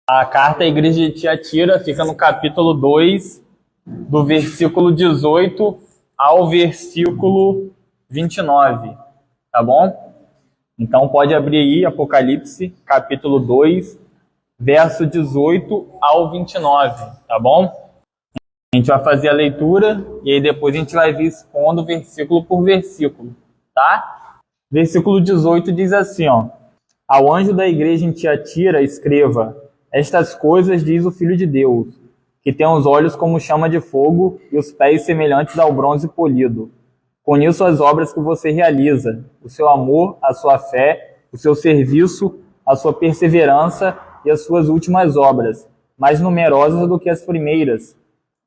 A carta à igreja de Tiatira fica no capítulo 2, do versículo 18 ao versículo 29, tá bom? Então pode abrir aí Apocalipse, capítulo 2, verso 18 ao 29, tá bom? A gente vai fazer a leitura e aí depois a gente vai vir expondo versículo por versículo, tá? Versículo 18 diz assim, ó: Ao anjo da igreja em Tiatira escreva: Estas coisas diz o Filho de Deus, que tem os olhos como chama de fogo e os pés semelhantes ao bronze polido. Conheço as obras que você realiza, o seu amor, a sua fé, o seu serviço, a sua perseverança e as suas últimas obras, mais numerosas do que as primeiras.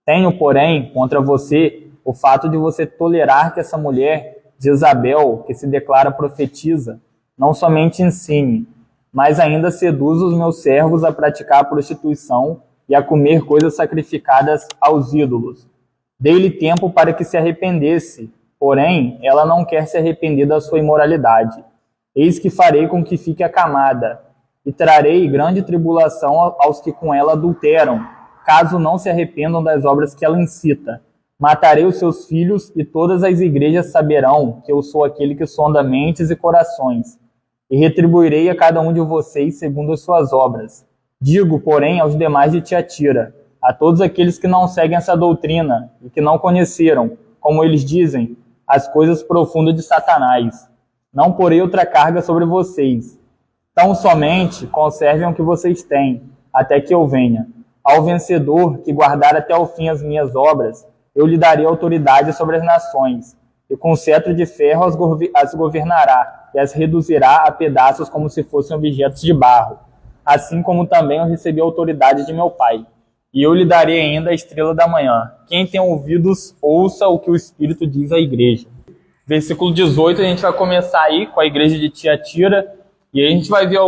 Tenho, porém, contra você o fato de você tolerar que essa mulher, Jezabel, que se declara profetisa, não somente ensine, mas ainda seduz os meus servos a praticar a prostituição e a comer coisas sacrificadas aos ídolos. Dei-lhe tempo para que se arrependesse, porém, ela não quer se arrepender da sua imoralidade. Eis que farei com que fique acamada, e trarei grande tribulação aos que com ela adulteram, caso não se arrependam das obras que ela incita. Matarei os seus filhos, e todas as igrejas saberão que eu sou aquele que sonda mentes e corações, e retribuirei a cada um de vocês segundo as suas obras. Digo, porém, aos demais de Tiatira, a todos aqueles que não seguem essa doutrina e que não conheceram, como eles dizem, as coisas profundas de Satanás: não porei outra carga sobre vocês. Tão somente conservem o que vocês têm, até que eu venha. Ao vencedor, que guardar até o fim as minhas obras, eu lhe darei autoridade sobre as nações, e com cetro de ferro as governará, e as reduzirá a pedaços como se fossem objetos de barro, assim como também eu recebi a autoridade de meu Pai. E eu lhe darei ainda a estrela da manhã. Quem tem ouvidos, ouça o que o Espírito diz à igreja. Versículo 18, a gente vai começar aí com a igreja de Tiatira, e aí a gente vai ver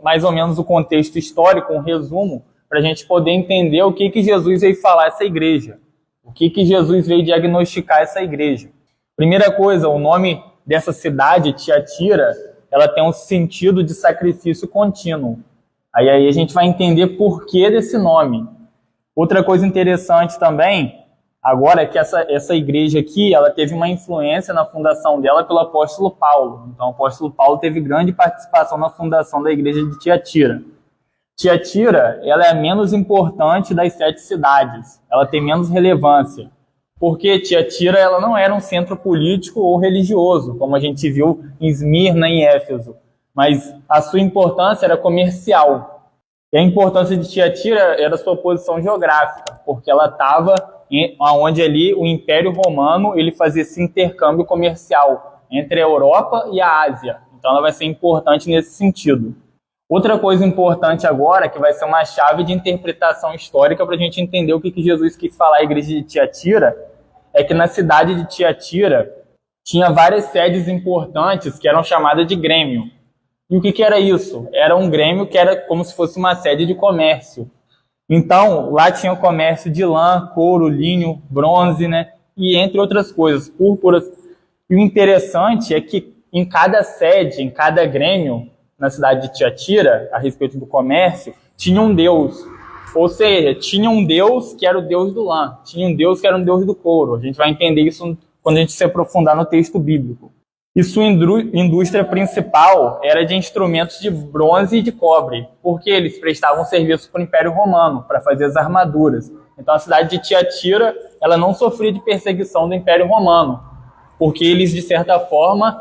mais ou menos o contexto histórico, um resumo, para a gente poder entender o que Jesus veio falar a essa igreja, o que Jesus veio diagnosticar essa igreja. Primeira coisa, o nome dessa cidade, Tiatira, ela tem um sentido de sacrifício contínuo. Aí a gente vai entender por que desse nome. Outra coisa interessante também, agora, é que essa igreja aqui, ela teve uma influência na fundação dela pelo apóstolo Paulo. Então, o apóstolo Paulo teve grande participação na fundação da igreja de Tiatira. Tiatira, ela é a menos importante das 7 cidades. Ela tem menos relevância. Porque Tiatira, ela não era um centro político ou religioso, como a gente viu em Esmirna e em Éfeso. Mas a sua importância era comercial. E a importância de Tiatira era a sua posição geográfica, porque ela estava onde ali o Império Romano ele fazia esse intercâmbio comercial entre a Europa e a Ásia. Então ela vai ser importante nesse sentido. Outra coisa importante agora, que vai ser uma chave de interpretação histórica para a gente entender o que Jesus quis falar à igreja de Tiatira, é que na cidade de Tiatira tinha várias sedes importantes que eram chamadas de grêmio. E o que era isso? Era um grêmio que era como se fosse uma sede de comércio. Então, lá tinha o comércio de lã, couro, linho, bronze, né? E entre outras coisas, púrpuras. E o interessante é que em cada sede, em cada grêmio, na cidade de Tiatira, a respeito do comércio, tinha um deus. Ou seja, tinha um deus que era o deus do lã, tinha um deus que era um deus do couro. A gente vai entender isso quando a gente se aprofundar no texto bíblico. E sua indústria principal era de instrumentos de bronze e de cobre, porque eles prestavam serviço para o Império Romano, para fazer as armaduras. Então a cidade de Tiatira, ela não sofria de perseguição do Império Romano, porque eles, de certa forma,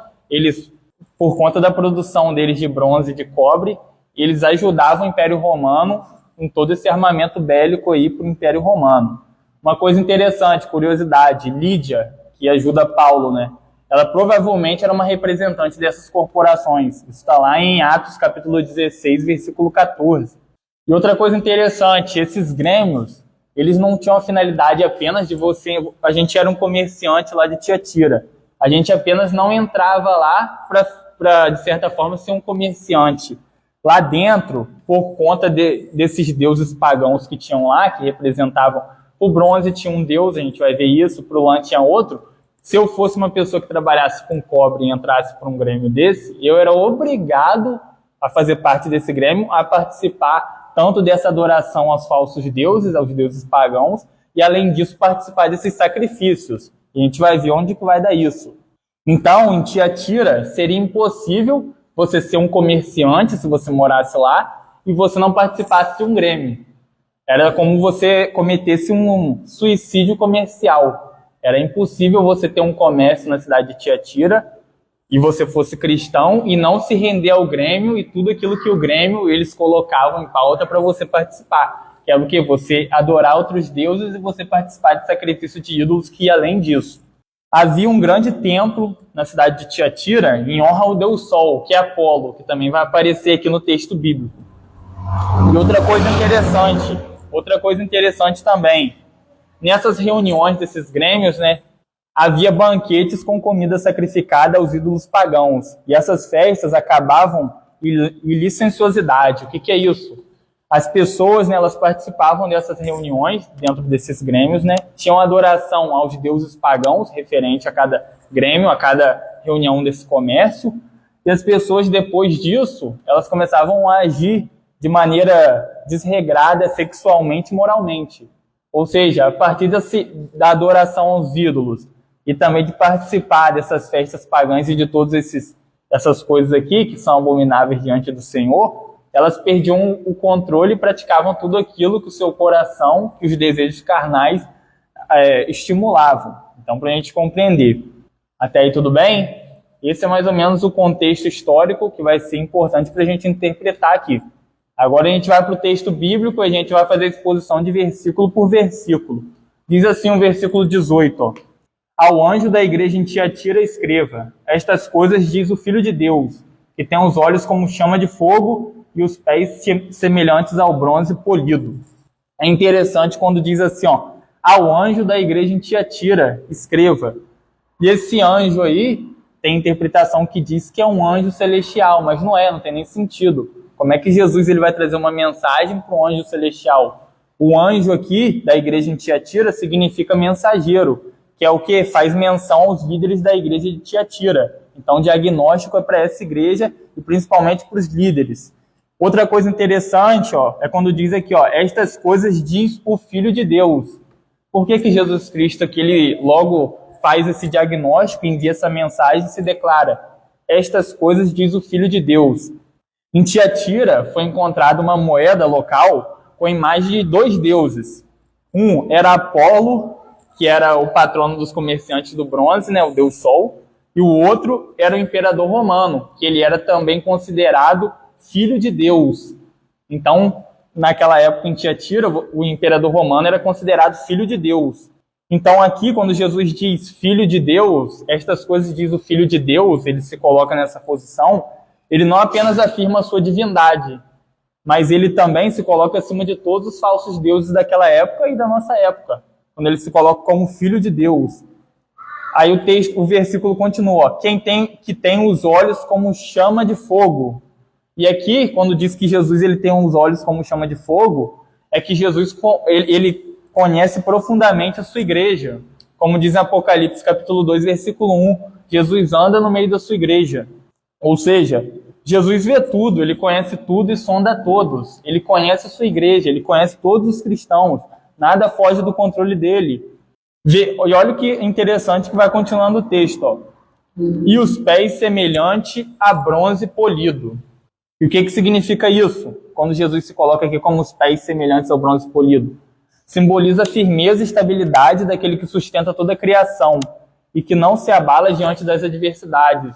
por conta da produção deles de bronze e de cobre, eles ajudavam o Império Romano em todo esse armamento bélico aí para o Império Romano. Uma coisa interessante, curiosidade, Lídia, que ajuda Paulo, né? Ela provavelmente era uma representante dessas corporações. Isso está lá em Atos capítulo 16, versículo 14. E outra coisa interessante, esses grêmios, eles não tinham a finalidade apenas de você... A gente era um comerciante lá de Tiatira. A gente apenas não entrava lá para, de certa forma, ser um comerciante. Lá dentro, por conta desses deuses pagãos que tinham lá, que representavam... O bronze tinha um deus, a gente vai ver isso, para o lã tinha outro. Se eu fosse uma pessoa que trabalhasse com cobre e entrasse para um grêmio desse, eu era obrigado a fazer parte desse grêmio, a participar tanto dessa adoração aos falsos deuses, aos deuses pagãos, e além disso participar desses sacrifícios. E a gente vai ver onde que vai dar isso. Então, em Tiatira, seria impossível você ser um comerciante, se você morasse lá, e você não participasse de um grêmio. Era como você cometesse um suicídio comercial. Era impossível você ter um comércio na cidade de Tiatira e você fosse cristão e não se render ao grêmio e tudo aquilo que o grêmio eles colocavam em pauta para você participar. Que é o quê? Você adorar outros deuses e você participar de sacrifício de ídolos que ia além disso. Havia um grande templo na cidade de Tiatira em honra ao deus Sol, que é Apolo, que também vai aparecer aqui no texto bíblico. E outra coisa interessante também, nessas reuniões desses grêmios, né, havia banquetes com comida sacrificada aos ídolos pagãos. E essas festas acabavam em licenciosidade. O que é isso? As pessoas, né, elas participavam dessas reuniões dentro desses grêmios, né, tinham adoração aos deuses pagãos, referente a cada grêmio, a cada reunião desse comércio. E as pessoas, depois disso, elas começavam a agir de maneira desregrada sexualmente e moralmente. Ou seja, a partir da adoração aos ídolos e também de participar dessas festas pagãs e de todas essas coisas aqui que são abomináveis diante do Senhor, elas perdiam o controle e praticavam tudo aquilo que o seu coração, que os desejos carnais estimulavam. Então, para a gente compreender. Até aí tudo bem? Esse é mais ou menos o contexto histórico que vai ser importante para a gente interpretar aqui. Agora a gente vai para o texto bíblico e a gente vai fazer a exposição de versículo por versículo. Diz assim o versículo 18, ó. Ao anjo da igreja em Tiatira escreva: estas coisas diz o Filho de Deus, que tem os olhos como chama de fogo e os pés semelhantes ao bronze polido. É interessante quando diz assim, ó, ao anjo da igreja em Tiatira escreva. E esse anjo aí tem interpretação que diz que é um anjo celestial, mas não tem nem sentido. Como é que Jesus ele vai trazer uma mensagem para um anjo celestial? O anjo aqui da igreja em Tiatira significa mensageiro, que é o que faz menção aos líderes da igreja de Tiatira. Então, o diagnóstico é para essa igreja e principalmente para os líderes. Outra coisa interessante, ó, é quando diz aqui, ó, estas coisas diz o Filho de Deus. Por que Jesus Cristo aqui, ele logo faz esse diagnóstico, envia essa mensagem e se declara: estas coisas diz o Filho de Deus. Em Tiatira foi encontrada uma moeda local com a imagem de dois deuses. Um era Apolo, que era o patrono dos comerciantes do bronze, né, o deus Sol, e o outro era o imperador romano, que ele era também considerado filho de Deus. Então, naquela época em Tiatira, o imperador romano era considerado filho de Deus. Então aqui, quando Jesus diz filho de Deus, estas coisas diz o Filho de Deus, ele se coloca nessa posição, ele não apenas afirma a sua divindade, mas ele também se coloca acima de todos os falsos deuses daquela época e da nossa época, quando ele se coloca como filho de Deus. Aí o versículo continua, que tem os olhos como chama de fogo. E aqui, quando diz que Jesus ele tem os olhos como chama de fogo, é que Jesus ele conhece profundamente a sua igreja. Como diz em Apocalipse capítulo 2, versículo 1, Jesus anda no meio da sua igreja. Ou seja, Jesus vê tudo, ele conhece tudo e sonda todos. Ele conhece a sua igreja, ele conhece todos os cristãos. Nada foge do controle dele. E olha o que interessante que vai continuando o texto. Ó. E os pés semelhante a bronze polido. E o que significa isso? Quando Jesus se coloca aqui como os pés semelhantes ao bronze polido. Simboliza a firmeza e estabilidade daquele que sustenta toda a criação e que não se abala diante das adversidades.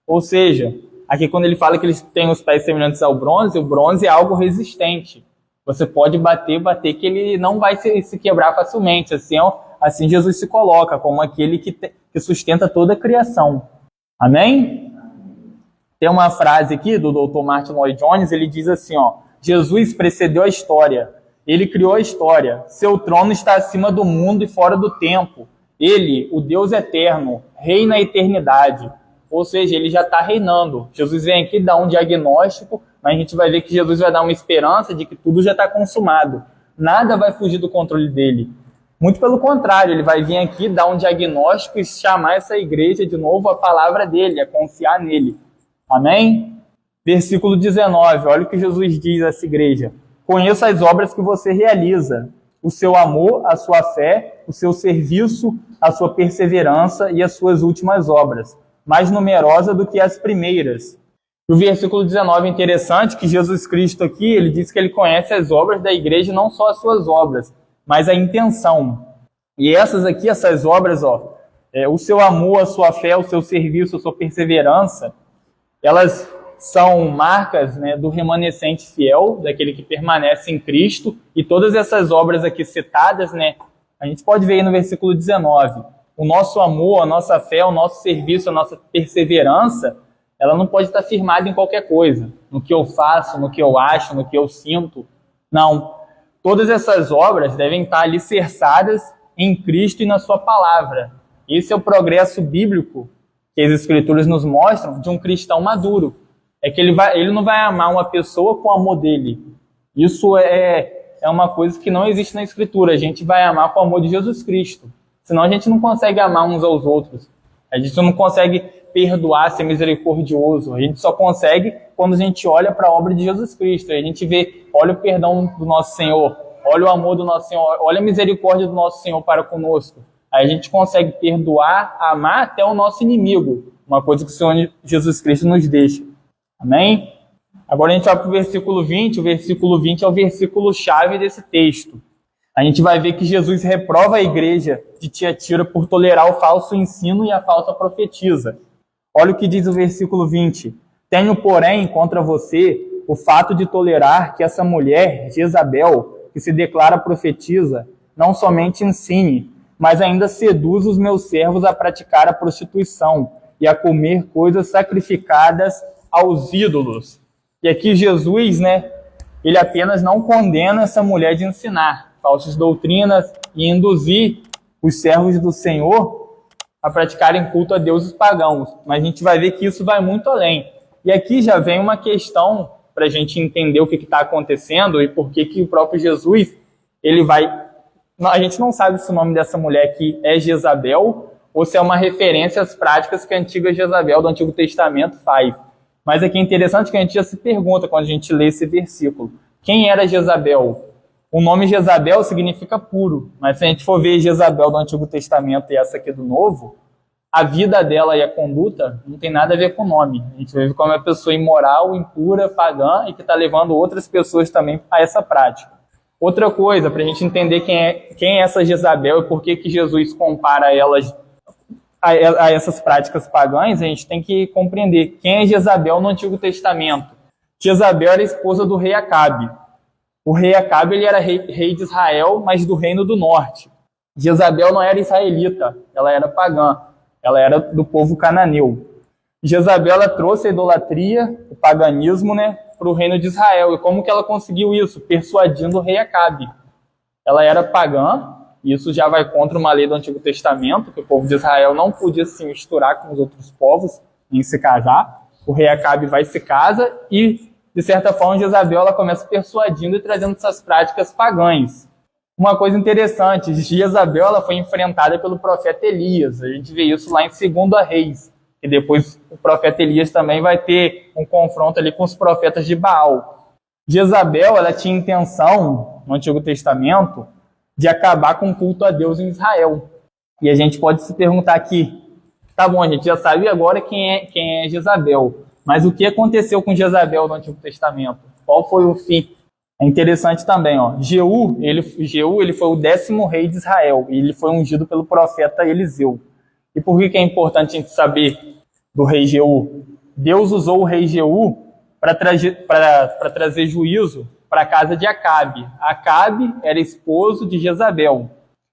Ou seja, aqui quando ele fala que eles têm os pés semelhantes ao bronze, o bronze é algo resistente. Você pode bater, que ele não vai se quebrar facilmente. Assim Jesus se coloca como aquele que sustenta toda a criação. Amém? Tem uma frase aqui do Dr. Martin Lloyd-Jones, ele diz assim, ó, Jesus precedeu a história, ele criou a história, seu trono está acima do mundo e fora do tempo. Ele, o Deus eterno, reina a eternidade. Ou seja, ele já está reinando. Jesus vem aqui dar um diagnóstico, mas a gente vai ver que Jesus vai dar uma esperança de que tudo já está consumado. Nada vai fugir do controle dele. Muito pelo contrário, ele vai vir aqui dar um diagnóstico e chamar essa igreja de novo a palavra dele, a confiar nele. Amém? Versículo 19, olha o que Jesus diz a essa igreja. Conheço as obras que você realiza, o seu amor, a sua fé, o seu serviço, a sua perseverança e as suas últimas obras, mais numerosa do que as primeiras. O versículo 19 é interessante, que Jesus Cristo aqui, ele diz que ele conhece as obras da igreja, não só as suas obras, mas a intenção. E essas aqui, essas obras, o seu amor, a sua fé, o seu serviço, a sua perseverança, elas são marcas, né, do remanescente fiel, daquele que permanece em Cristo, e todas essas obras aqui citadas, né, a gente pode ver aí no versículo 19, o nosso amor, a nossa fé, o nosso serviço, a nossa perseverança, ela não pode estar firmada em qualquer coisa, no que eu faço, no que eu acho, no que eu sinto. Não. Todas essas obras devem estar alicerçadas em Cristo e na sua palavra. Esse é o progresso bíblico que as Escrituras nos mostram de um cristão maduro. É que ele não vai amar uma pessoa com o amor dele. Isso é uma coisa que não existe na Escritura. A gente vai amar com o amor de Jesus Cristo. Senão a gente não consegue amar uns aos outros. A gente não consegue perdoar, ser misericordioso. A gente só consegue quando a gente olha para a obra de Jesus Cristo. A gente vê, olha o perdão do nosso Senhor, olha o amor do nosso Senhor, olha a misericórdia do nosso Senhor para conosco. Aí a gente consegue perdoar, amar até o nosso inimigo. Uma coisa que o Senhor Jesus Cristo nos deixa. Amém? Agora a gente vai para o versículo 20. O versículo 20 é o versículo-chave desse texto. A gente vai ver que Jesus reprova a igreja de Tiatira por tolerar o falso ensino e a falsa profetisa. Olha o que diz o versículo 20. Tenho, porém, contra você o fato de tolerar que essa mulher, Jezabel, que se declara profetisa, não somente ensine, mas ainda seduz os meus servos a praticar a prostituição e a comer coisas sacrificadas aos ídolos. E aqui Jesus, né, ele apenas não condena essa mulher de ensinar falsas doutrinas e induzir os servos do Senhor a praticarem culto a deuses pagãos. Mas a gente vai ver que isso vai muito além. E aqui já vem uma questão para a gente entender o que está acontecendo e por que o próprio Jesus, ele vai... A gente não sabe se o nome dessa mulher aqui é Jezabel ou se é uma referência às práticas que a antiga Jezabel do Antigo Testamento faz. Mas aqui é interessante que a gente já se pergunta quando a gente lê esse versículo. Quem era Jezabel? O nome Jezabel significa puro, mas se a gente for ver Jezabel do Antigo Testamento e essa aqui do Novo, a vida dela e a conduta não tem nada a ver com o nome. A gente vê como uma pessoa imoral, impura, pagã e que está levando outras pessoas também a essa prática. Outra coisa, para a gente entender quem é essa Jezabel e por que Jesus compara elas a essas práticas pagãs, a gente tem que compreender quem é Jezabel no Antigo Testamento. Jezabel era esposa do rei Acabe. O rei Acabe ele era rei de Israel, mas do reino do norte. Jezabel não era israelita, ela era pagã, ela era do povo cananeu. Jezabel ela trouxe a idolatria, o paganismo, né, para o reino de Israel. E como que ela conseguiu isso? Persuadindo o rei Acabe. Ela era pagã, e isso já vai contra uma lei do Antigo Testamento, que o povo de Israel não podia se misturar com os outros povos, nem se casar. O rei Acabe vai e se casa e, de certa forma, Jezabel ela começa persuadindo e trazendo essas práticas pagãs. Uma coisa interessante, Jezabel ela foi enfrentada pelo profeta Elias. A gente vê isso lá em 2 Reis. E depois o profeta Elias também vai ter um confronto ali com os profetas de Baal. Jezabel ela tinha intenção, no Antigo Testamento, de acabar com o culto a Deus em Israel. E a gente pode se perguntar aqui, tá bom, a gente já sabe agora quem é Jezabel. Mas o que aconteceu com Jezabel no Antigo Testamento? Qual foi o fim? É interessante também, Jeú ele foi o 10º rei de Israel, e ele foi ungido pelo profeta Eliseu. E por que é importante a gente saber do rei Jeú? Deus usou o rei Jeú para trazer juízo para a casa de Acabe. Acabe era esposo de Jezabel.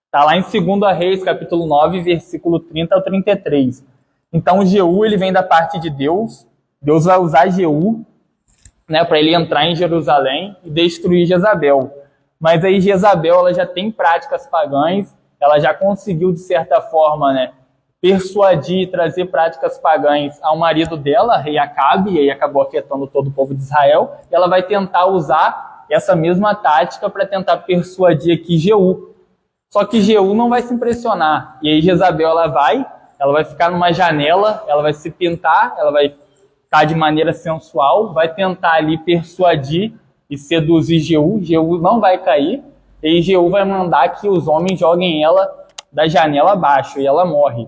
Está lá em 2 Reis, capítulo 9, versículo 30 ao 33. Então Jeú ele vem da parte de Deus. Deus vai usar Jeú, né, para ele entrar em Jerusalém e destruir Jezabel. Mas aí Jezabel ela já tem práticas pagãs, ela já conseguiu, de certa forma, né, persuadir e trazer práticas pagãs ao marido dela, rei Acabe, e aí acabou afetando todo o povo de Israel, e ela vai tentar usar essa mesma tática para tentar persuadir aqui Jeú. Só que Jeú não vai se impressionar, e aí Jezabel ela vai ficar numa janela, ela vai se pintar, ela vai estar de maneira sensual, vai tentar ali persuadir e seduzir Jeú, Jeú não vai cair, e Jeú vai mandar que os homens joguem ela da janela abaixo, e ela morre.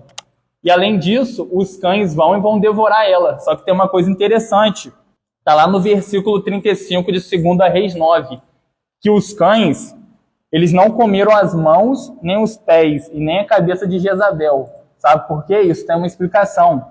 E além disso, os cães vão e vão devorar ela. Só que tem uma coisa interessante, está lá no versículo 35 de 2 Reis 9, que os cães, eles não comeram as mãos, nem os pés, e nem a cabeça de Jezabel. Sabe por quê? Isso tem uma explicação,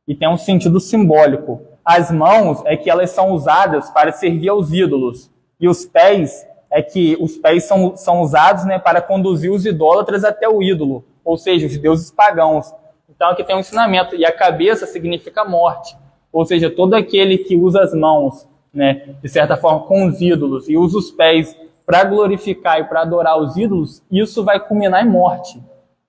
e tem um sentido simbólico. As mãos é que elas são usadas para servir aos ídolos, e os pés é que os pés são usados, né, para conduzir os idólatras até o ídolo, ou seja, os deuses pagãos. Então aqui tem um ensinamento, e a cabeça significa morte, ou seja, todo aquele que usa as mãos, né, de certa forma, com os ídolos, e usa os pés para glorificar e para adorar os ídolos, isso vai culminar em morte.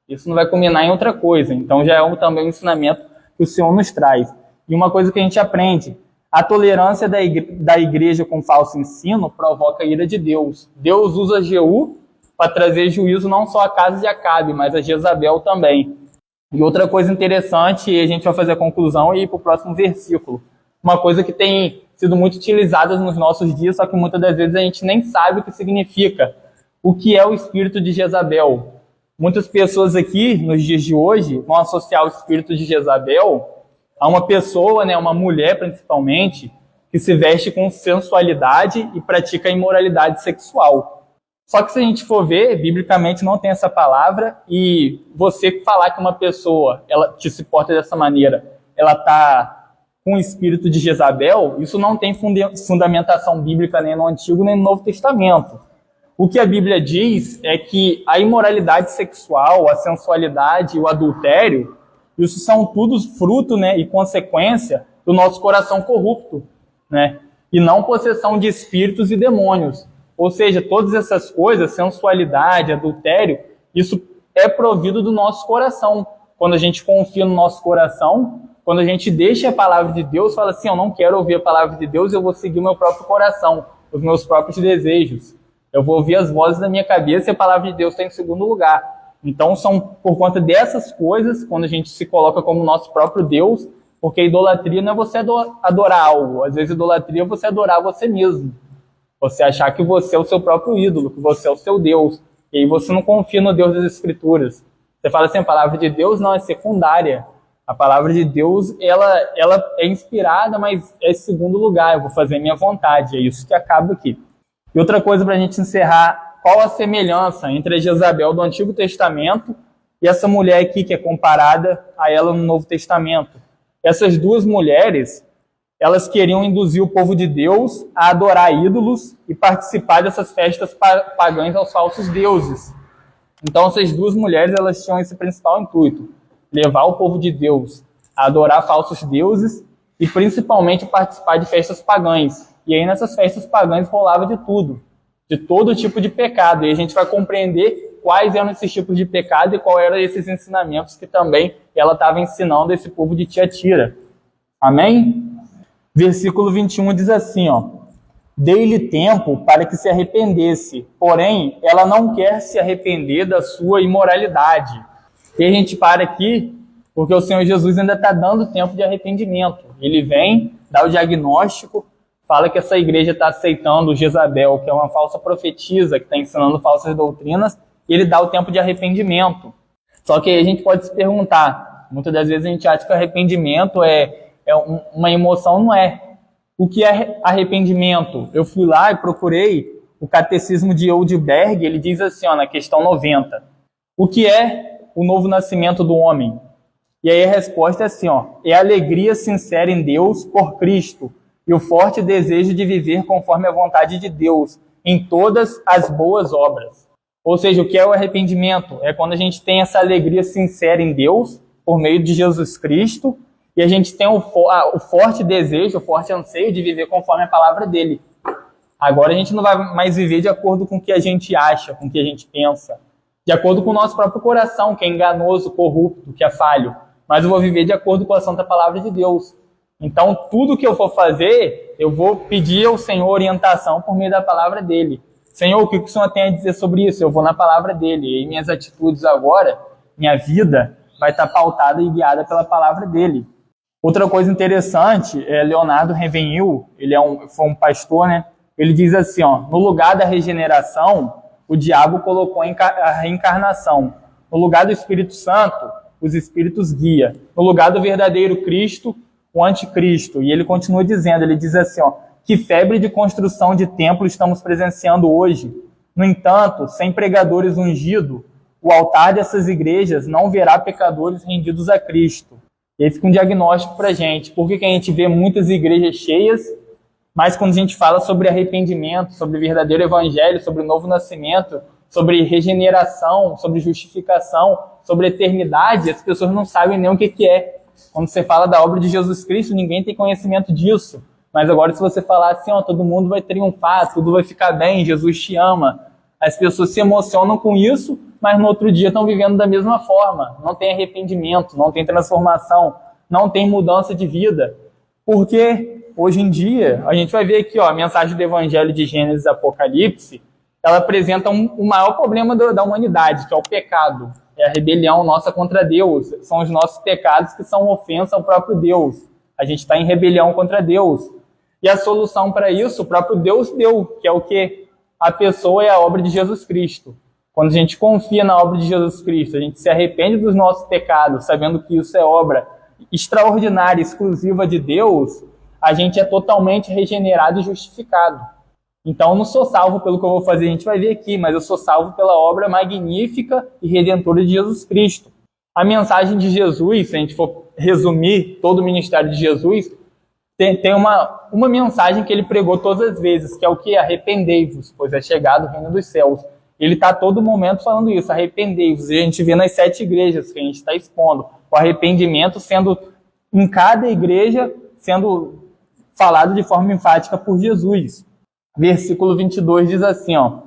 Isso não vai culminar em outra coisa. Então já é também um ensinamento que o Senhor nos traz. E uma coisa que a gente aprende, a tolerância da igreja com falso ensino provoca a ira de Deus. Deus usa Jeú para trazer juízo não só à casa de Acabe, mas a Jezabel também. E outra coisa interessante, e a gente vai fazer a conclusão e ir para o próximo versículo. Uma coisa que tem sido muito utilizada nos nossos dias, só que muitas das vezes a gente nem sabe o que significa. O que é o espírito de Jezabel? Muitas pessoas aqui, nos dias de hoje, vão associar o espírito de Jezabel a uma pessoa, né, uma mulher principalmente, que se veste com sensualidade e pratica imoralidade sexual. Só que se a gente for ver, biblicamente não tem essa palavra, e você falar que uma pessoa ela que se porta dessa maneira, ela está com o espírito de Jezabel, isso não tem fundamentação bíblica nem no Antigo nem no Novo Testamento. O que a Bíblia diz é que a imoralidade sexual, a sensualidade e o adultério, isso são tudo fruto, né, e consequência do nosso coração corrupto, né, e não possessão de espíritos e demônios. Ou seja, todas essas coisas, sensualidade, adultério, isso é provido do nosso coração. Quando a gente confia no nosso coração, quando a gente deixa a palavra de Deus, fala assim, eu não quero ouvir a palavra de Deus, eu vou seguir o meu próprio coração, os meus próprios desejos. Eu vou ouvir as vozes da minha cabeça e a palavra de Deus está em segundo lugar. Então, são por conta dessas coisas, quando a gente se coloca como nosso próprio Deus, porque idolatria não é você adorar algo. Às vezes, idolatria é você adorar você mesmo. Você achar que você é o seu próprio ídolo, que você é o seu Deus. E aí você não confia no Deus das Escrituras. Você fala assim, a palavra de Deus não é secundária. A palavra de Deus, ela é inspirada, mas é em segundo lugar. Eu vou fazer a minha vontade. É isso que acaba aqui. E outra coisa para a gente encerrar, qual a semelhança entre a Jezabel do Antigo Testamento e essa mulher aqui que é comparada a ela no Novo Testamento? Essas duas mulheres, elas queriam induzir o povo de Deus a adorar ídolos e participar dessas festas pagãs aos falsos deuses. Então essas duas mulheres, elas tinham esse principal intuito, levar o povo de Deus a adorar falsos deuses e principalmente participar de festas pagãs. E aí nessas festas pagãs rolava de tudo, de todo tipo de pecado. E a gente vai compreender quais eram esses tipos de pecado e quais eram esses ensinamentos que também ela estava ensinando esse povo de Tiatira. Amém? Versículo 21 diz assim, ó, dei-lhe tempo para que se arrependesse, porém ela não quer se arrepender da sua imoralidade. E a gente para aqui, porque o Senhor Jesus ainda está dando tempo de arrependimento. Ele vem, dá o diagnóstico, fala que essa igreja está aceitando Jezabel, que é uma falsa profetisa, que está ensinando falsas doutrinas, e ele dá o tempo de arrependimento. Só que aí a gente pode se perguntar, muitas das vezes a gente acha que arrependimento é uma emoção, não é. O que é arrependimento? Eu fui lá e procurei o Catecismo de Heidelberg, ele diz assim, ó, na questão 90, o que é o novo nascimento do homem? E aí a resposta é assim, ó, é a alegria sincera em Deus por Cristo, e o forte desejo de viver conforme a vontade de Deus em todas as boas obras. Ou seja, o que é o arrependimento? É quando a gente tem essa alegria sincera em Deus, por meio de Jesus Cristo, e a gente tem o forte desejo, o forte anseio de viver conforme a palavra dele. Agora a gente não vai mais viver de acordo com o que a gente acha, com o que a gente pensa, de acordo com o nosso próprio coração, que é enganoso, corrupto, que é falho. Mas eu vou viver de acordo com a santa palavra de Deus. Então, tudo que eu for fazer, eu vou pedir ao Senhor orientação por meio da palavra dele. Senhor, o que o Senhor tem a dizer sobre isso? Eu vou na palavra dele. E minhas atitudes agora, minha vida, vai estar pautada e guiada pela palavra dele. Outra coisa interessante, Leonardo Ravenhill, ele foi um pastor, né, ele diz assim, ó, no lugar da regeneração, o diabo colocou a reencarnação. No lugar do Espírito Santo, os espíritos guia. No lugar do verdadeiro Cristo, o anticristo. E ele continua dizendo, ele diz assim, ó, que febre de construção de templo estamos presenciando hoje. No entanto, sem pregadores ungidos, o altar dessas igrejas não verá pecadores rendidos a Cristo. E aí fica um diagnóstico para a gente. Por que a gente vê muitas igrejas cheias, mas quando a gente fala sobre arrependimento, sobre o verdadeiro evangelho, sobre o novo nascimento, sobre regeneração, sobre justificação, sobre eternidade, as pessoas não sabem nem o que é. Quando você fala da obra de Jesus Cristo, ninguém tem conhecimento disso. Mas agora se você falar assim, ó, todo mundo vai triunfar, tudo vai ficar bem, Jesus te ama. As pessoas se emocionam com isso, mas no outro dia estão vivendo da mesma forma. Não tem arrependimento, não tem transformação, não tem mudança de vida. Porque hoje em dia, a gente vai ver aqui, ó, a mensagem do Evangelho de Gênesis e Apocalipse, ela apresenta o maior problema da humanidade, que é o pecado. É a rebelião nossa contra Deus. São os nossos pecados que são ofensa ao próprio Deus. A gente está em rebelião contra Deus. E a solução para isso, o próprio Deus deu, que é o quê? A pessoa é a obra de Jesus Cristo. Quando a gente confia na obra de Jesus Cristo, a gente se arrepende dos nossos pecados, sabendo que isso é obra extraordinária, exclusiva de Deus, a gente é totalmente regenerado e justificado. Então eu não sou salvo pelo que eu vou fazer, a gente vai ver aqui, mas eu sou salvo pela obra magnífica e redentora de Jesus Cristo. A mensagem de Jesus, se a gente for resumir todo o ministério de Jesus, tem uma mensagem que ele pregou todas as vezes, que é o que? Arrependei-vos, pois é chegado o reino dos céus. Ele está a todo momento falando isso, arrependei-vos. E a gente vê nas 7 igrejas que a gente está expondo, o arrependimento sendo, em cada igreja, sendo falado de forma enfática por Jesus. Versículo 22 diz assim, ó,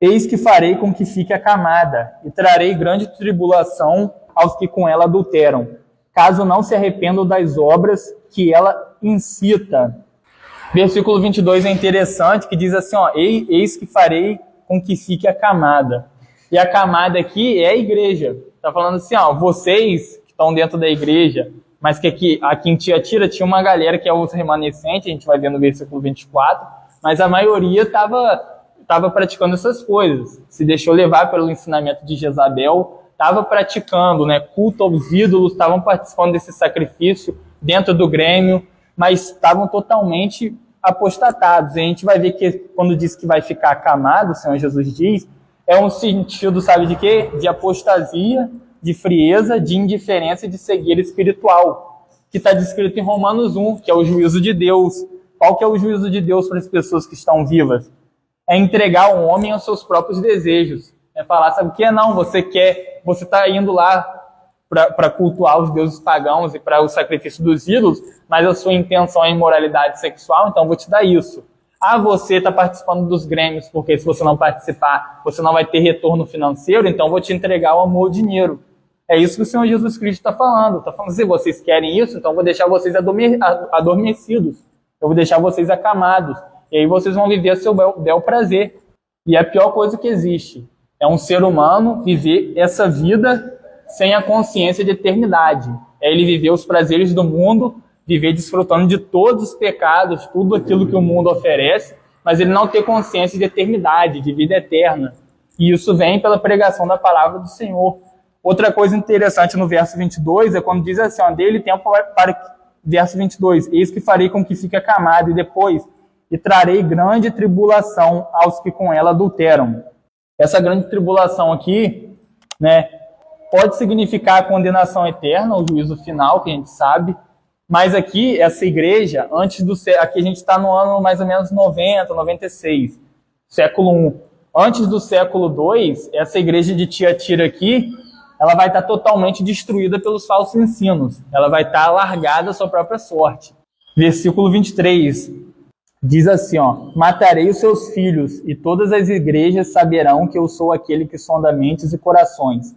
eis que farei com que fique acamada, e trarei grande tribulação aos que com ela adulteram, caso não se arrependam das obras que ela incita. Versículo 22 é interessante, que diz assim, ó, eis que farei com que fique acamada. E a camada aqui é a igreja. Está falando assim, ó, vocês que estão dentro da igreja, mas que aqui em Tiatira tinha uma galera que é os remanescentes, a gente vai ver no versículo 24, mas a maioria estava praticando essas coisas. Se deixou levar pelo ensinamento de Jezabel, estava praticando, né, culto aos ídolos, estavam participando desse sacrifício dentro do Grêmio, mas estavam totalmente apostatados. E a gente vai ver que quando diz que vai ficar acamado, o Senhor Jesus diz, é um sentido, sabe de quê? De apostasia, de frieza, de indiferença e de cegueira espiritual, que está descrito em Romanos 1, que é o juízo de Deus. Qual que é o juízo de Deus para as pessoas que estão vivas? É entregar o homem aos seus próprios desejos. É falar, sabe o que? Não, você está indo lá para cultuar os deuses pagãos e para o sacrifício dos ídolos, mas a sua intenção é imoralidade sexual, então vou te dar isso. Ah, você está participando dos grêmios, porque se você não participar, você não vai ter retorno financeiro, então vou te entregar o amor, o dinheiro. É isso que o Senhor Jesus Cristo está falando. Está falando, se vocês querem isso, então vou deixar vocês adormecidos. Eu vou deixar vocês acamados. E aí vocês vão viver a seu bel prazer. E a pior coisa que existe é um ser humano viver essa vida sem a consciência de eternidade. É ele viver os prazeres do mundo, viver desfrutando de todos os pecados, tudo aquilo que o mundo oferece, mas ele não ter consciência de eternidade, de vida eterna. E isso vem pela pregação da palavra do Senhor. Outra coisa interessante no verso 22 é quando diz assim, ó, dê-lhe tempo para... Verso 22, eis que farei com que fique acamado, e depois, e trarei grande tribulação aos que com ela adulteram. Essa grande tribulação aqui, né, pode significar a condenação eterna, o juízo final, que a gente sabe, mas aqui, essa igreja, antes do século, aqui a gente está no ano mais ou menos 90, 96, século I. Antes do século II, essa igreja de Tiatira aqui, ela vai estar totalmente destruída pelos falsos ensinos. Ela vai estar largada à sua própria sorte. Versículo 23 diz assim, ó, matarei os seus filhos, e todas as igrejas saberão que eu sou aquele que sonda mentes e corações,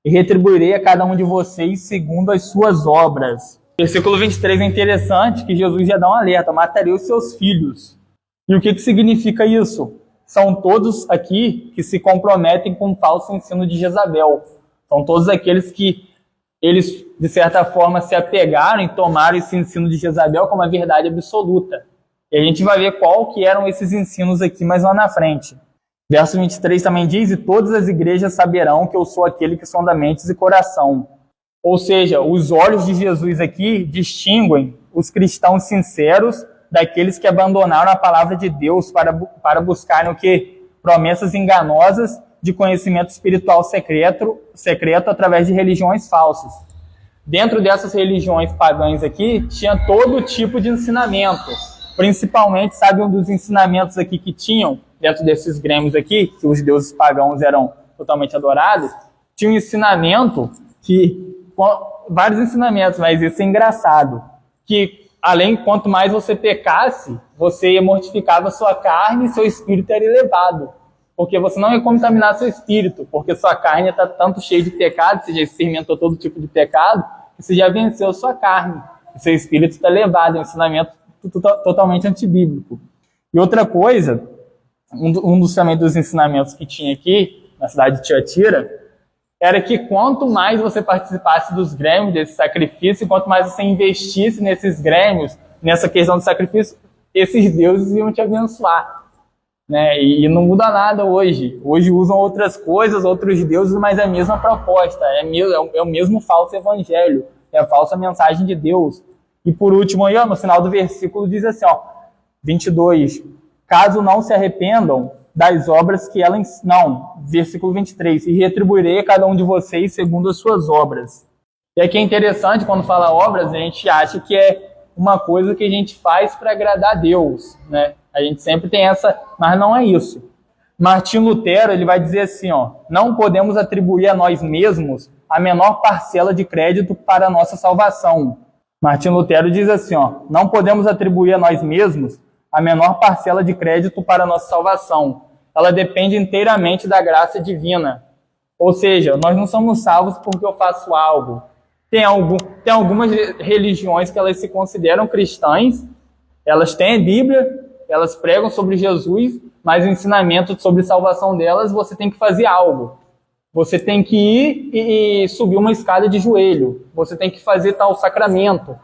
e retribuirei a cada um de vocês segundo as suas obras. Versículo 23 é interessante, que Jesus já dá um alerta, matarei os seus filhos. E o que significa isso? São todos aqui que se comprometem com o falso ensino de Jezabel. São todos aqueles que eles, de certa forma, se apegaram e tomaram esse ensino de Jezabel como a verdade absoluta. E a gente vai ver qual que eram esses ensinos aqui mais lá na frente. Verso 23 também diz: e todas as igrejas saberão que eu sou aquele que sonda mentes e coração. Ou seja, os olhos de Jesus aqui distinguem os cristãos sinceros daqueles que abandonaram a palavra de Deus para buscarem o quê? Promessas enganosas de conhecimento espiritual secreto através de religiões falsas. Dentro dessas religiões pagãs aqui, tinha todo tipo de ensinamento. Principalmente, sabe um dos ensinamentos aqui que tinham, dentro desses grêmios aqui, que os deuses pagãos eram totalmente adorados? Tinha um ensinamento vários ensinamentos, mas isso é engraçado, que além, quanto mais você pecasse, você mortificava a sua carne e seu espírito era elevado. Porque você não ia contaminar seu espírito, porque sua carne está tanto cheia de pecado, você já experimentou todo tipo de pecado, que você já venceu a sua carne. E seu espírito está elevado, é um ensinamento totalmente antibíblico. E outra coisa, um dos também dos ensinamentos que tinha aqui, na cidade de Tiatira, era que quanto mais você participasse dos grêmios, desse sacrifício, quanto mais você investisse nesses grêmios, nessa questão do sacrifício, esses deuses iam te abençoar. Né? E não muda nada hoje. Hoje usam outras coisas, outros deuses, mas é a mesma proposta, é o mesmo falso evangelho, é a falsa mensagem de Deus. E por último, aí, no final do versículo diz assim, 22, caso não se arrependam das obras que ela... Não, versículo 23, e retribuirei a cada um de vocês segundo as suas obras. E aqui é interessante, quando fala obras, a gente acha que é uma coisa que a gente faz para agradar a Deus, né? A gente sempre tem essa, mas não é isso. Martinho Lutero, ele vai dizer assim, não podemos atribuir a nós mesmos a menor parcela de crédito para a nossa salvação. Martinho Lutero diz assim, não podemos atribuir a nós mesmos a menor parcela de crédito para a nossa salvação. Ela depende inteiramente da graça divina. Ou seja, nós não somos salvos porque eu faço algo. Tem algumas religiões que elas se consideram cristãs, elas têm a Bíblia, elas pregam sobre Jesus, mas o ensinamento sobre salvação delas, você tem que fazer algo. Você tem que ir e subir uma escada de joelho. Você tem que fazer tal sacramento.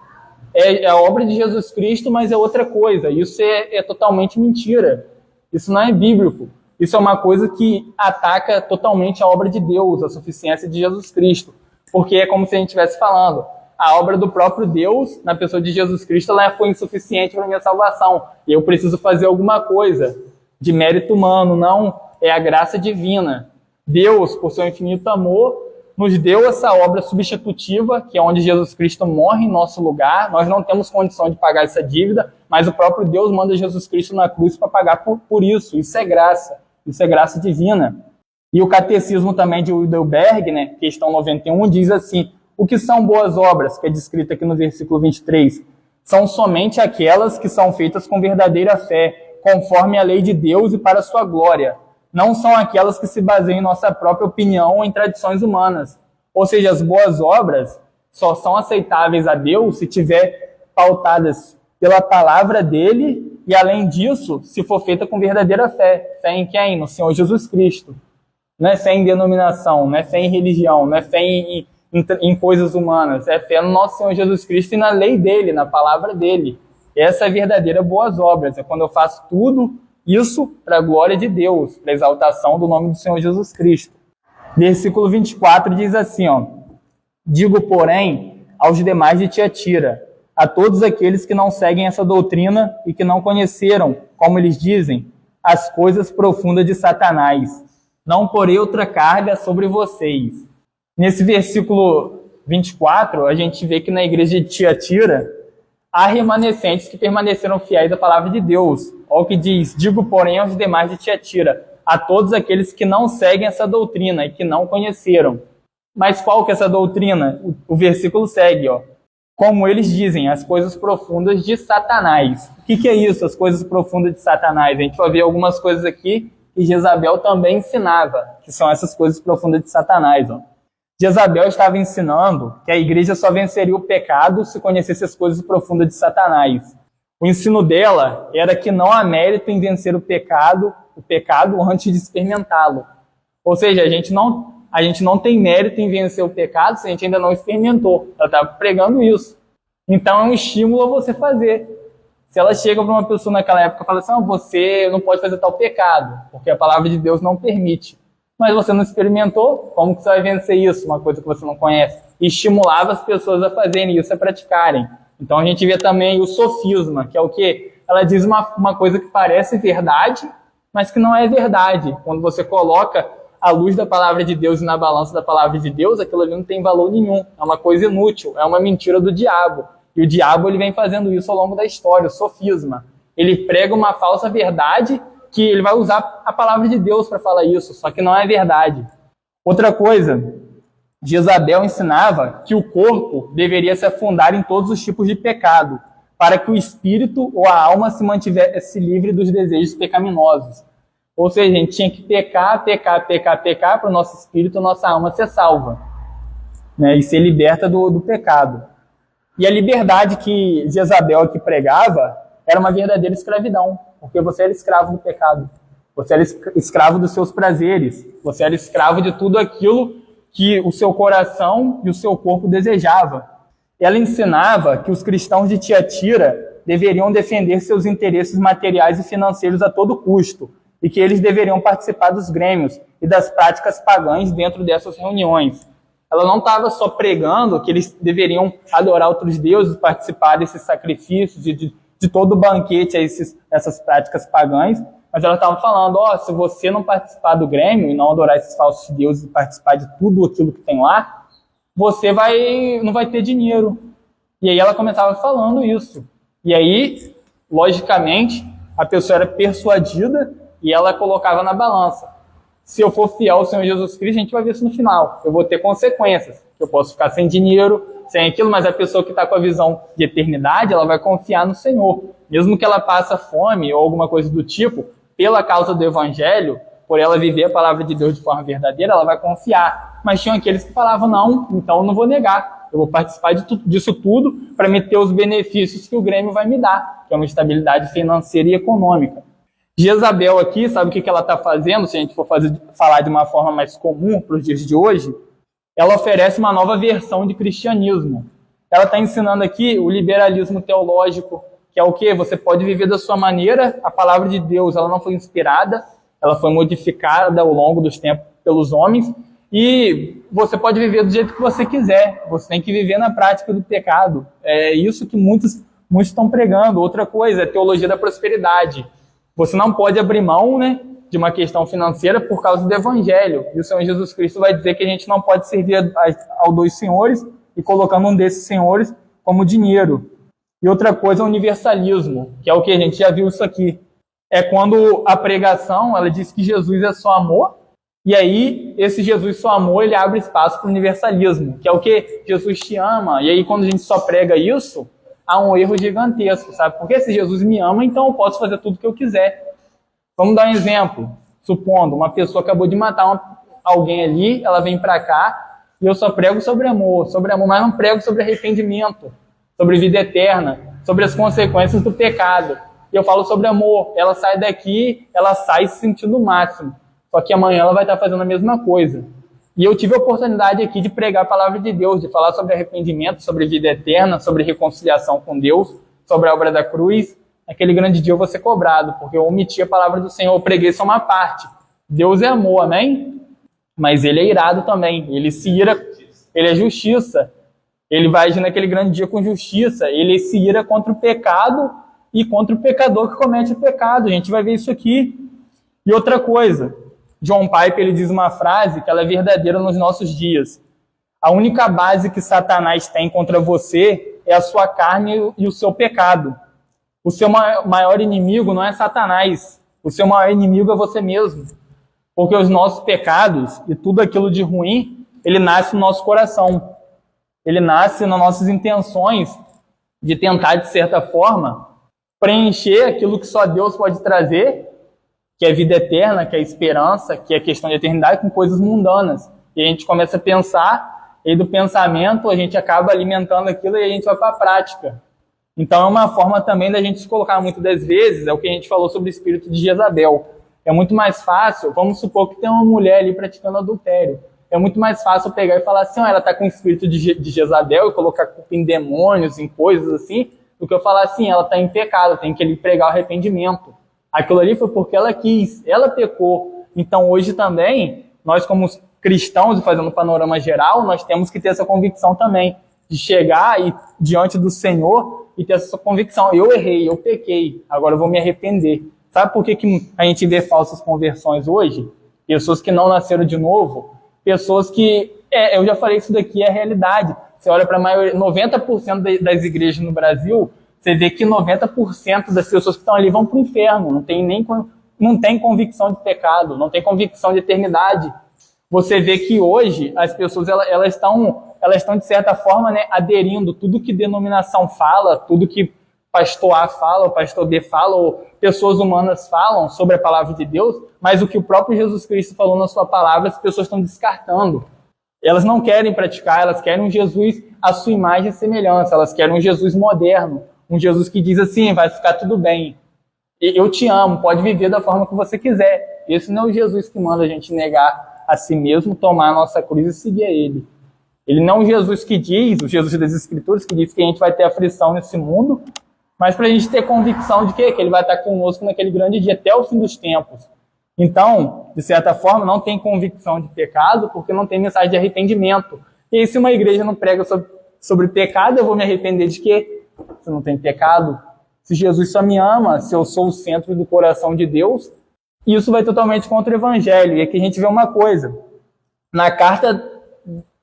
É a obra de Jesus Cristo, mas é outra coisa. Isso é totalmente mentira. Isso não é bíblico. Isso é uma coisa que ataca totalmente a obra de Deus, a suficiência de Jesus Cristo. Porque é como se a gente estivesse falando, a obra do próprio Deus, na pessoa de Jesus Cristo, ela foi insuficiente para a minha salvação. E eu preciso fazer alguma coisa de mérito humano, não é a graça divina. Deus, por seu infinito amor, nos deu essa obra substitutiva, que é onde Jesus Cristo morre em nosso lugar. Nós não temos condição de pagar essa dívida, mas o próprio Deus manda Jesus Cristo na cruz para pagar por isso. Isso é graça divina. E o catecismo também de Heidelberg, né, questão 91, diz assim, o que são boas obras, que é descrito aqui no versículo 23? São somente aquelas que são feitas com verdadeira fé, conforme a lei de Deus e para a sua glória. Não são aquelas que se baseiam em nossa própria opinião ou em tradições humanas. Ou seja, as boas obras só são aceitáveis a Deus se tiver pautadas pela palavra dele e, além disso, se for feita com verdadeira fé. Fé em quem? No Senhor Jesus Cristo. Não é fé em denominação, não é fé em religião, não é fé em coisas humanas. É fé no nosso Senhor Jesus Cristo e na lei dele, na palavra dele. Essa é a verdadeira boas obras. É quando eu faço tudo isso para a glória de Deus, para a exaltação do nome do Senhor Jesus Cristo. Versículo 24 diz assim, digo, porém, aos demais de Tiatira, a todos aqueles que não seguem essa doutrina e que não conheceram, como eles dizem, as coisas profundas de Satanás, não porei outra carga sobre vocês. Nesse versículo 24, a gente vê que na igreja de Tiatira, há remanescentes que permaneceram fiéis à palavra de Deus. Olha o que diz, digo, porém, aos demais de Tiatira, a todos aqueles que não seguem essa doutrina e que não conheceram. Mas qual que é essa doutrina? O versículo segue, como eles dizem, as coisas profundas de Satanás. O que é isso, as coisas profundas de Satanás? A gente vai ver algumas coisas aqui que Jezabel também ensinava, que são essas coisas profundas de Satanás. Jezabel estava ensinando que a igreja só venceria o pecado se conhecesse as coisas profundas de Satanás. O ensino dela era que não há mérito em vencer o pecado antes de experimentá-lo. Ou seja, a gente não tem mérito em vencer o pecado se a gente ainda não experimentou. Ela estava pregando isso. Então é um estímulo a você fazer. Se ela chega para uma pessoa naquela época e fala assim, você não pode fazer tal pecado, porque a palavra de Deus não permite. Mas você não experimentou, como que você vai vencer isso? Uma coisa que você não conhece. E estimulava as pessoas a fazerem isso, a praticarem. Então a gente vê também o sofisma, que é o quê? Ela diz uma coisa que parece verdade, mas que não é verdade. Quando você coloca a luz da palavra de Deus na balança da palavra de Deus, aquilo ali não tem valor nenhum. É uma coisa inútil, é uma mentira do diabo. E o diabo ele vem fazendo isso ao longo da história, o sofisma. Ele prega uma falsa verdade que ele vai usar a palavra de Deus para falar isso, só que não é verdade. Outra coisa, Jezabel ensinava que o corpo deveria se afundar em todos os tipos de pecado, para que o espírito ou a alma se mantivesse livre dos desejos pecaminosos. Ou seja, a gente tinha que pecar para o nosso espírito, a nossa alma ser salva, né, e ser liberta do pecado. E a liberdade que Jezabel aqui pregava era uma verdadeira escravidão, porque você era escravo do pecado, você era escravo dos seus prazeres, você era escravo de tudo aquilo que o seu coração e o seu corpo desejava. Ela ensinava que os cristãos de Tiatira deveriam defender seus interesses materiais e financeiros a todo custo, e que eles deveriam participar dos grêmios e das práticas pagãs dentro dessas reuniões. Ela não estava só pregando que eles deveriam adorar outros deuses, participar desses sacrifícios e de todo o banquete a essas práticas pagãs, mas ela estava falando, se você não participar do grêmio e não adorar esses falsos deuses e participar de tudo aquilo que tem lá, você não vai ter dinheiro. E aí ela começava falando isso. E aí, logicamente, a pessoa era persuadida e ela colocava na balança. Se eu for fiel ao Senhor Jesus Cristo, a gente vai ver isso no final. Eu vou ter consequências. Eu posso ficar sem dinheiro, sem aquilo, mas a pessoa que está com a visão de eternidade, ela vai confiar no Senhor. Mesmo que ela passe fome ou alguma coisa do tipo, pela causa do Evangelho, por ela viver a palavra de Deus de forma verdadeira, ela vai confiar. Mas tinham aqueles que falavam, não, então eu não vou negar. Eu vou participar disso tudo para me ter os benefícios que o Grêmio vai me dar, que é uma estabilidade financeira e econômica. Jezabel aqui, sabe o que ela está fazendo, se a gente for falar de uma forma mais comum para os dias de hoje? Ela oferece uma nova versão de cristianismo. Ela está ensinando aqui o liberalismo teológico, que é o quê? Você pode viver da sua maneira, a palavra de Deus ela não foi inspirada, ela foi modificada ao longo dos tempos pelos homens, e você pode viver do jeito que você quiser, você tem que viver na prática do pecado. É isso que muitos estão pregando. Outra coisa é teologia da prosperidade. Você não pode abrir mão, né, de uma questão financeira por causa do Evangelho. E o Senhor Jesus Cristo vai dizer que a gente não pode servir a dois senhores e colocando um desses senhores como dinheiro. E outra coisa é o universalismo, que é o que a gente já viu isso aqui. É quando a pregação ela diz que Jesus é só amor, e aí esse Jesus só amor ele abre espaço para o universalismo, que é o que? Jesus te ama. E aí quando a gente só prega isso, há um erro gigantesco, sabe? Porque se Jesus me ama, então eu posso fazer tudo o que eu quiser. Vamos dar um exemplo. Supondo, uma pessoa acabou de matar alguém ali, ela vem para cá, e eu só prego sobre amor, mas não prego sobre arrependimento, sobre vida eterna, sobre as consequências do pecado. E eu falo sobre amor. Ela sai daqui, ela sai se sentindo o máximo. Só que amanhã ela vai estar fazendo a mesma coisa. E eu tive a oportunidade aqui de pregar a palavra de Deus, de falar sobre arrependimento, sobre vida eterna, sobre reconciliação com Deus, sobre a obra da cruz. Naquele grande dia eu vou ser cobrado, porque eu omiti a palavra do Senhor, eu preguei só uma parte. Deus é amor, amém? Mas ele é irado também, ele se ira, ele é justiça. Ele vai agir naquele grande dia com justiça, ele se ira contra o pecado e contra o pecador que comete o pecado. A gente vai ver isso aqui. E outra coisa, John Piper ele diz uma frase que ela é verdadeira nos nossos dias. A única base que Satanás tem contra você é a sua carne e o seu pecado. O seu maior inimigo não é Satanás. O seu maior inimigo é você mesmo. Porque os nossos pecados e tudo aquilo de ruim, ele nasce no nosso coração. Ele nasce nas nossas intenções de tentar, de certa forma, preencher aquilo que só Deus pode trazer, que é vida eterna, que é esperança, que é questão de eternidade, com coisas mundanas. E a gente começa a pensar, e do pensamento a gente acaba alimentando aquilo e a gente vai para a prática. Então é uma forma também da gente se colocar muitas das vezes, é o que a gente falou sobre o espírito de Jezabel. É muito mais fácil, vamos supor que tem uma mulher ali praticando adultério. É muito mais fácil pegar e falar assim, ela está com o espírito de Jezabel e colocar culpa em demônios, em coisas assim, do que eu falar assim, ela está em pecado, tem que ele pregar o arrependimento. Aquilo ali foi porque ela quis, ela pecou. Então hoje também, nós como cristãos, e fazendo um panorama geral, nós temos que ter essa convicção também, de chegar e, diante do Senhor e ter essa convicção. Eu errei, eu pequei, agora eu vou me arrepender. Sabe por que a gente vê falsas conversões hoje? Pessoas que não nasceram de novo, pessoas que, eu já falei, isso daqui é a realidade. Você olha para a maioria, 90% das igrejas no Brasil, você vê que 90% das pessoas que estão ali vão para o inferno, não tem convicção de pecado, não tem convicção de eternidade. Você vê que hoje as pessoas elas estão de certa forma, né, aderindo tudo que denominação fala, tudo que pastor A fala, o pastor B fala, ou pessoas humanas falam sobre a palavra de Deus, mas o que o próprio Jesus Cristo falou na sua palavra, as pessoas estão descartando. Elas não querem praticar, elas querem um Jesus à sua imagem e semelhança, elas querem um Jesus moderno, um Jesus que diz assim, vai ficar tudo bem, eu te amo, pode viver da forma que você quiser. Esse não é o Jesus que manda a gente negar a si mesmo, tomar a nossa cruz e seguir a Ele. Ele não é um Jesus que diz, o Jesus das Escrituras, que diz que a gente vai ter aflição nesse mundo, mas para a gente ter convicção de que Ele vai estar conosco naquele grande dia, até o fim dos tempos. Então, de certa forma, não tem convicção de pecado, porque não tem mensagem de arrependimento. E aí, se uma igreja não prega sobre pecado, eu vou me arrepender de quê? Se não tem pecado. Se Jesus só me ama, se eu sou o centro do coração de Deus, isso vai totalmente contra o Evangelho. E aqui a gente vê uma coisa. Na carta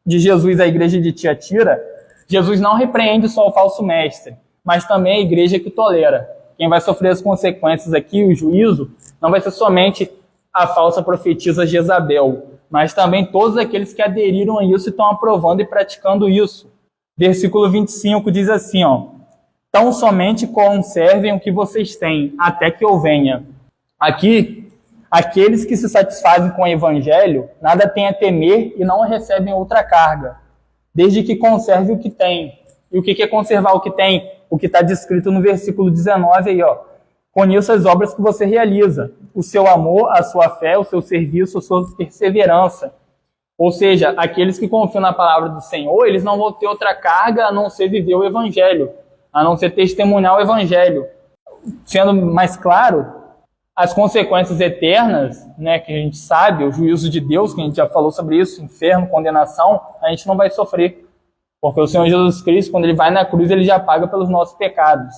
de Jesus à igreja de Tiatira, Jesus não repreende só o falso mestre, mas também a igreja que tolera. Quem vai sofrer as consequências aqui, o juízo, não vai ser somente a falsa profetisa Jezabel, mas também todos aqueles que aderiram a isso e estão aprovando e praticando isso. Versículo 25 diz assim, tão somente conservem o que vocês têm, até que eu venha. Aqui, aqueles que se satisfazem com o evangelho, nada têm a temer e não recebem outra carga, desde que conserve o que tem. E o que é conservar o que tem? O que está descrito no versículo 19 aí, Conheça as obras que você realiza, o seu amor, a sua fé, o seu serviço, a sua perseverança. Ou seja, aqueles que confiam na palavra do Senhor, eles não vão ter outra carga a não ser viver o evangelho, a não ser testemunhar o evangelho. Sendo mais claro, as consequências eternas, né, que a gente sabe, o juízo de Deus, que a gente já falou sobre isso, inferno, condenação, a gente não vai sofrer. Porque o Senhor Jesus Cristo, quando Ele vai na cruz, Ele já paga pelos nossos pecados.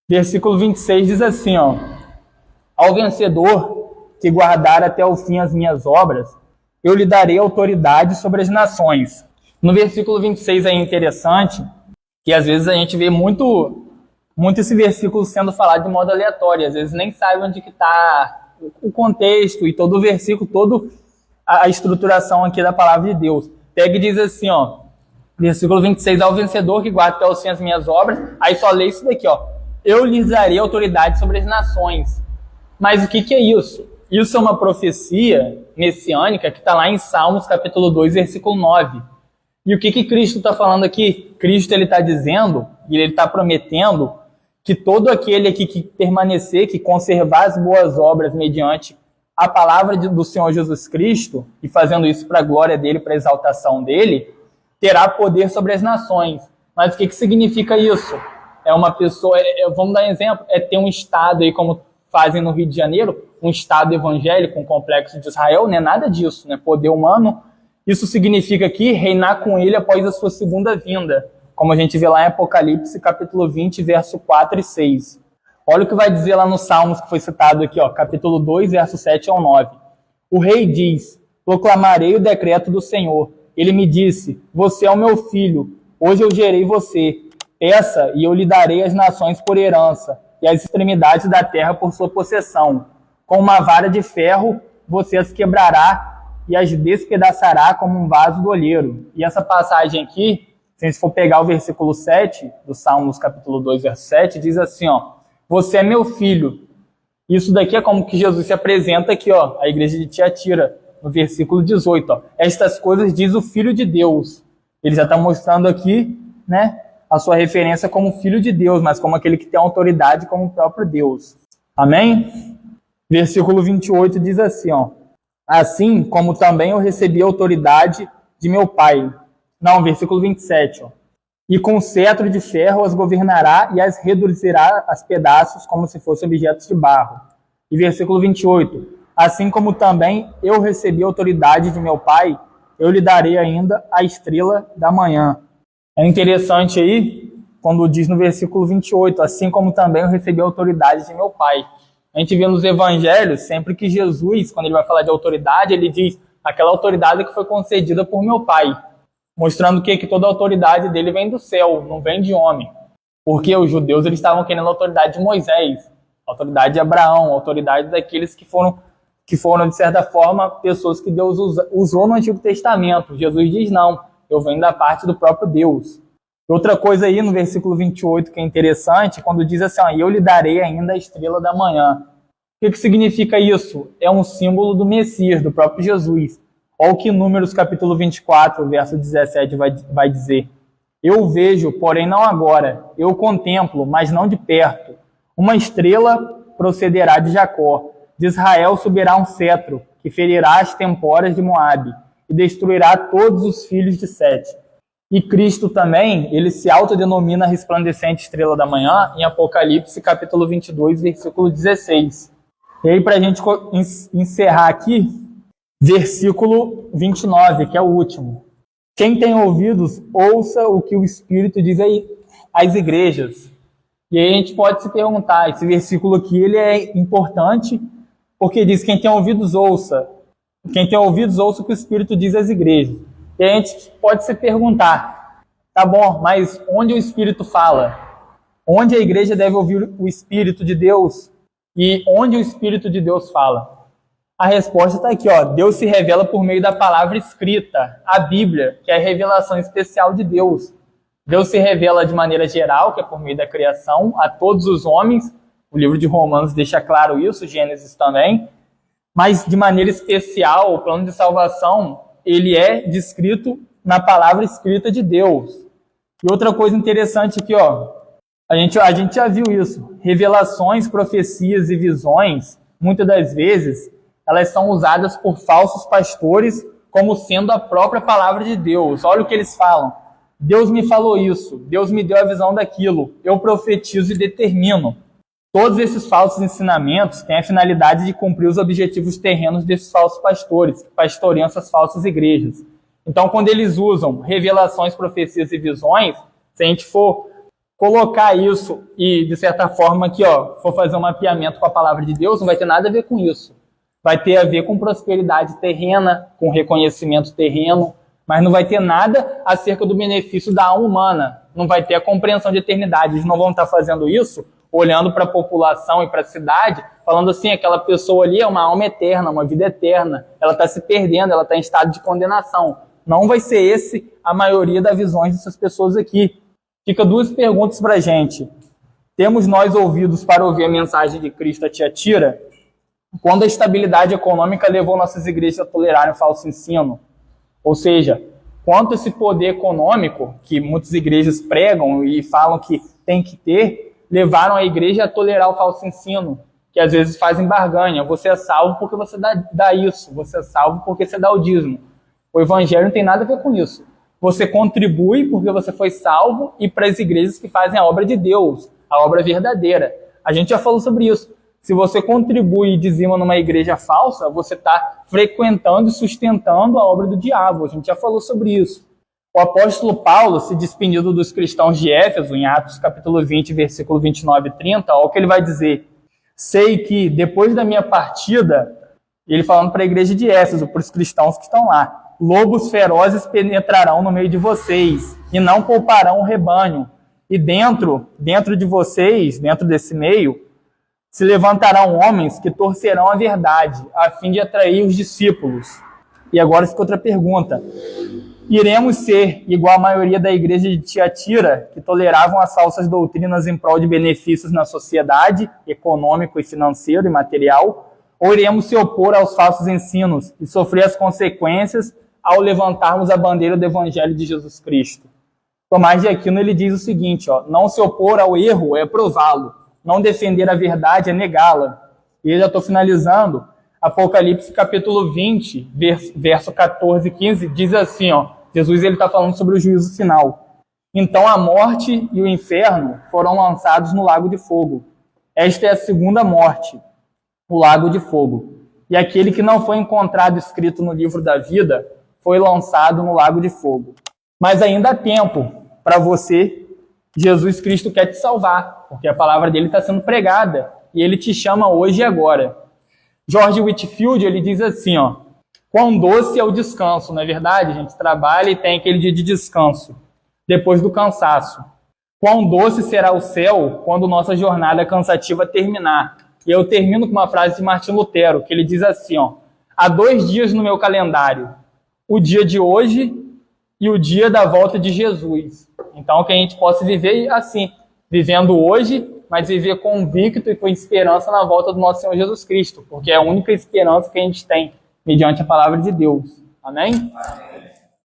Versículo 26 diz assim, ao vencedor que guardar até o fim as minhas obras, eu lhe darei autoridade sobre as nações. No versículo 26 é interessante, que às vezes a gente vê muito esse versículo sendo falado de modo aleatório, às vezes nem sabe onde que está o contexto e todo o versículo, toda a estruturação aqui da palavra de Deus. Pega e diz assim, versículo 26, ao vencedor que guarda até o fim as minhas obras, aí só lê isso daqui, eu lhes darei autoridade sobre as nações. Mas o que é isso? Isso é uma profecia messiânica que está lá em Salmos capítulo 2, versículo 9. E o que Cristo está falando aqui? Cristo está dizendo, e Ele está prometendo, que todo aquele aqui que permanecer, que conservar as boas obras mediante a palavra do Senhor Jesus Cristo, e fazendo isso para a glória dEle, para a exaltação dEle, terá poder sobre as nações. Mas o que significa isso? É uma pessoa, vamos dar um exemplo, ter um estado aí, como fazem no Rio de Janeiro, um estado evangélico, um complexo de Israel, não é nada disso, né? Poder humano. Isso significa aqui reinar com Ele após a sua segunda vinda, como a gente vê lá em Apocalipse, capítulo 20, verso 4 e 6. Olha o que vai dizer lá no Salmos, que foi citado aqui, capítulo 2, verso 7 ao 9. O rei diz, proclamarei o decreto do Senhor. Ele me disse, você é o meu filho, hoje eu gerei você. Peça e eu lhe darei as nações por herança, e as extremidades da terra por sua possessão. Com uma vara de ferro você as quebrará e as despedaçará como um vaso do olheiro. E essa passagem aqui, se a gente for pegar o versículo 7 do Salmos capítulo 2, verso 7, diz assim, você é meu filho. Isso daqui é como que Jesus se apresenta aqui, a igreja de Tiatira, no versículo 18. Estas coisas diz o Filho de Deus. Ele já está mostrando aqui, né, a sua referência como Filho de Deus, mas como aquele que tem autoridade como o próprio Deus. Amém? Versículo 28 diz assim, assim como também eu recebi a autoridade de meu Pai. Não, versículo 27, e com cetro de ferro as governará e as reduzirá a pedaços como se fossem objetos de barro. E versículo 28, assim como também eu recebi a autoridade de meu Pai, eu lhe darei ainda a estrela da manhã. É interessante aí, quando diz no versículo 28, assim como também eu recebi a autoridade de meu Pai. A gente vê nos evangelhos, sempre que Jesus, quando ele vai falar de autoridade, ele diz aquela autoridade que foi concedida por meu Pai, mostrando que toda a autoridade dele vem do céu, não vem de homem. Porque os judeus eles estavam querendo a autoridade de Moisés, a autoridade de Abraão, a autoridade daqueles que foram, de certa forma, pessoas que Deus usou no Antigo Testamento. Jesus diz, não, eu venho da parte do próprio Deus. Outra coisa aí no versículo 28 que é interessante, quando diz assim, eu lhe darei ainda a estrela da manhã. O que significa isso? É um símbolo do Messias, do próprio Jesus. Olha o que Números capítulo 24, verso 17 vai dizer. Eu vejo, porém não agora, eu contemplo, mas não de perto. Uma estrela procederá de Jacó, de Israel subirá um cetro, que ferirá as temporas de Moabe, e destruirá todos os filhos de Sete. E Cristo também, ele se autodenomina resplandecente estrela da manhã, em Apocalipse capítulo 22, versículo 16. E aí, para a gente encerrar aqui, versículo 29, que é o último. Quem tem ouvidos, ouça o que o Espírito diz aí às igrejas. E aí a gente pode se perguntar, esse versículo aqui ele é importante, porque diz, quem tem ouvidos, ouça. Quem tem ouvidos, ouça o que o Espírito diz às igrejas. E aí a gente pode se perguntar, tá bom, mas onde o Espírito fala? Onde a igreja deve ouvir o Espírito de Deus? E onde o Espírito de Deus fala? A resposta está aqui, Deus se revela por meio da palavra escrita, a Bíblia, que é a revelação especial de Deus. Deus se revela de maneira geral, que é por meio da criação, a todos os homens. O livro de Romanos deixa claro isso, Gênesis também. Mas de maneira especial, o plano de salvação, ele é descrito na palavra escrita de Deus. E outra coisa interessante aqui, a gente já viu isso. Revelações, profecias e visões, muitas das vezes, elas são usadas por falsos pastores como sendo a própria palavra de Deus. Olha o que eles falam. Deus me falou isso, Deus me deu a visão daquilo, eu profetizo e determino. Todos esses falsos ensinamentos têm a finalidade de cumprir os objetivos terrenos desses falsos pastores, que pastoreiam essas falsas igrejas. Então, quando eles usam revelações, profecias e visões, se a gente for colocar isso e, de certa forma, aqui, for fazer um mapeamento com a palavra de Deus, não vai ter nada a ver com isso. Vai ter a ver com prosperidade terrena, com reconhecimento terreno, mas não vai ter nada acerca do benefício da alma humana. Não vai ter a compreensão de eternidade. Eles não vão estar fazendo isso olhando para a população e para a cidade, falando assim, aquela pessoa ali é uma alma eterna, uma vida eterna. Ela está se perdendo, ela está em estado de condenação. Não vai ser esse a maioria das visões dessas pessoas aqui. Fica duas perguntas para a gente. Temos nós ouvidos para ouvir a mensagem de Cristo a Tiatira? Quando a estabilidade econômica levou nossas igrejas a tolerarem o falso ensino? Ou seja, quanto esse poder econômico, que muitas igrejas pregam e falam que tem que ter, levaram a igreja a tolerar o falso ensino, que às vezes fazem barganha. Você é salvo porque você dá isso, você é salvo porque você dá o dízimo. O evangelho não tem nada a ver com isso. Você contribui porque você foi salvo e para as igrejas que fazem a obra de Deus, a obra verdadeira. A gente já falou sobre isso. Se você contribui e dizima numa igreja falsa, você está frequentando e sustentando a obra do diabo. A gente já falou sobre isso. O apóstolo Paulo, se despedindo dos cristãos de Éfeso, em Atos capítulo 20, versículo 29 e 30, olha o que ele vai dizer. Sei que depois da minha partida, ele falando para a igreja de Éfeso, para os cristãos que estão lá, lobos ferozes penetrarão no meio de vocês e não pouparão o rebanho. E dentro de vocês, dentro desse meio, se levantarão homens que torcerão a verdade, a fim de atrair os discípulos. E agora fica outra pergunta. Iremos ser igual a maioria da igreja de Tiatira, que toleravam as falsas doutrinas em prol de benefícios na sociedade, econômico e financeiro e material? Ou iremos se opor aos falsos ensinos e sofrer as consequências ao levantarmos a bandeira do Evangelho de Jesus Cristo? Tomás de Aquino ele diz o seguinte, não se opor ao erro é prová-lo. Não defender a verdade é negá-la. E eu já estou finalizando. Apocalipse capítulo 20, verso 14 e 15, diz assim, Jesus está falando sobre o juízo final. Então a morte e o inferno foram lançados no lago de fogo. Esta é a segunda morte, o lago de fogo. E aquele que não foi encontrado escrito no livro da vida foi lançado no lago de fogo. Mas ainda há tempo para você. Jesus Cristo quer te salvar, porque a palavra dele está sendo pregada e ele te chama hoje e agora. George Whitefield, ele diz assim, ó: quão doce é o descanso, não é verdade? A gente trabalha e tem aquele dia de descanso, depois do cansaço. Quão doce será o céu quando nossa jornada cansativa terminar. E eu termino com uma frase de Martinho Lutero, que ele diz assim, ó: há 2 dias no meu calendário, o dia de hoje e o dia da volta de Jesus. Então que a gente possa viver assim, vivendo hoje, mas viver convicto e com esperança na volta do nosso Senhor Jesus Cristo, porque é a única esperança que a gente tem, mediante a palavra de Deus. Amém? Amém.